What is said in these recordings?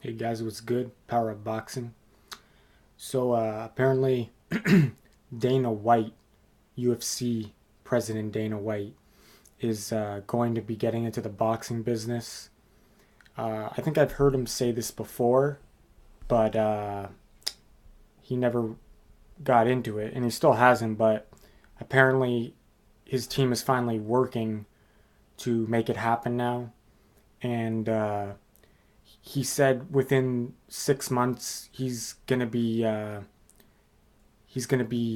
Hey guys, what's good? PowerUpBoxing. So apparently Dana White, UFC President Dana White, is going to be getting into the boxing business. I think I've heard him say this before, but he never got into it, and he still hasn't. But apparently his team is finally working to make it happen now, and he said within 6 months he's gonna be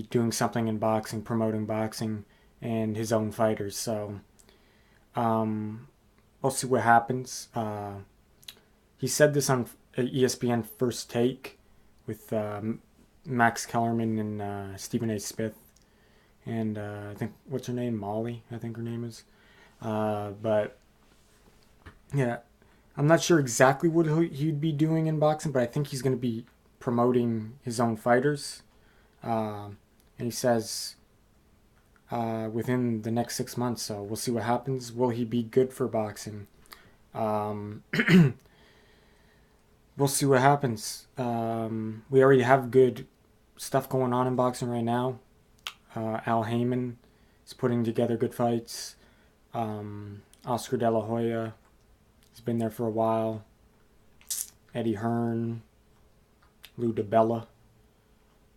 doing something in boxing, promoting boxing and his own fighters. So um, we'll see what happens. He said this on ESPN First Take with Max Kellerman and Stephen A. Smith, and I think what's her name, Molly. I think her name is. But yeah, I'm not sure exactly what he'd be doing in boxing, but I think he's going to be promoting his own fighters. And he says within the next 6 months, so we'll see what happens. Will he be good for boxing? Um, we'll see what happens. We already have good stuff going on in boxing right now. Al Heyman is putting together good fights. Oscar De La Hoya, he's been there for a while. Eddie Hearn, Lou DiBella.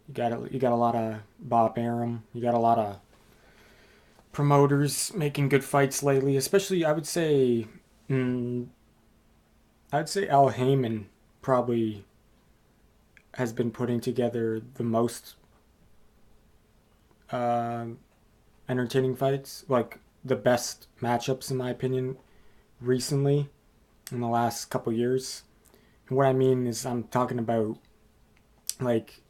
You got a lot of Bob Arum. You got a lot of promoters making good fights lately. Especially, I'd say Al Heyman probably has been putting together the most uh, entertaining fights, like the best matchups in my opinion recently in the last couple years. And what I mean is I'm talking about, like,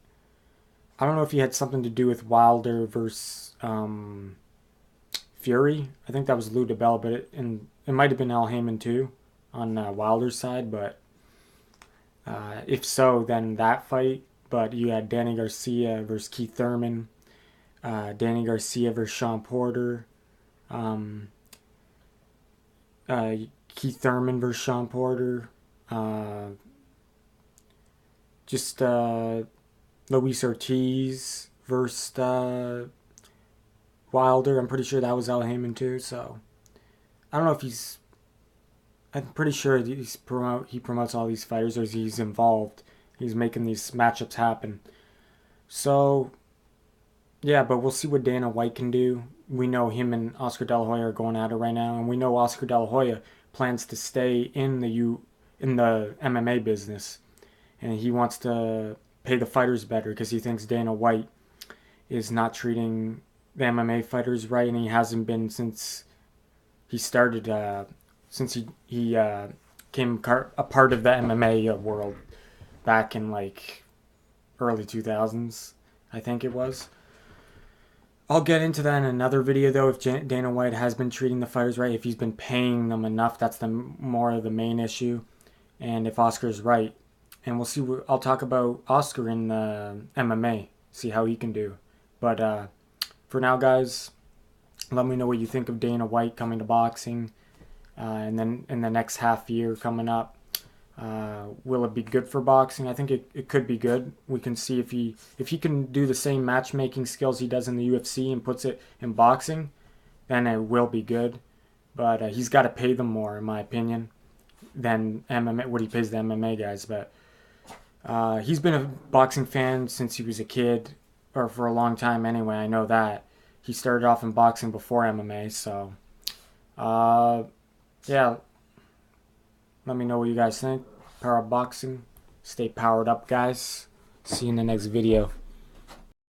I don't know if he had something to do with Wilder versus Fury. I think that was Lou DiBella, but it might have been Al Heyman too on Wilder's side. But if so, then that fight. But you had Danny Garcia versus Keith Thurman, Danny Garcia versus Sean Porter, um, uh, Keith Thurman versus Sean Porter, uh, just Luis Ortiz versus Wilder. I'm pretty sure that was Al Heyman too. So I don't know if he's. I'm pretty sure he promotes all these fighters, or he's involved. He's making these matchups happen. So yeah, but we'll see what Dana White can do. We know him and Oscar De La Hoya are going at it right now, and we know Oscar De La Hoya plans to stay in the MMA business, and he wants to pay the fighters better because he thinks Dana White is not treating the MMA fighters right, and he hasn't been since he started. Since he came a part of the MMA world back in like early 2000s, I think it was. I'll get into that in another video though. If Dana White has been treating the fighters right, if he's been paying them enough, that's the more of the main issue, and if Oscar's right, and we'll see. I'll talk about Oscar in MMA, see how he can do. But for now, guys, let me know what you think of Dana White coming to boxing, and then in the next half year coming up. Will it be good for boxing? I think it could be good. We can see if he can do the same matchmaking skills he does in the UFC and puts it in boxing, then it will be good. But he's got to pay them more, in my opinion, than MMA, what he pays the MMA guys. But he's been a boxing fan since he was a kid, or for a long time anyway. I know that he started off in boxing before MMA. So yeah. Let me know what you guys think. Power Boxing. Stay powered up, guys. See you in the next video.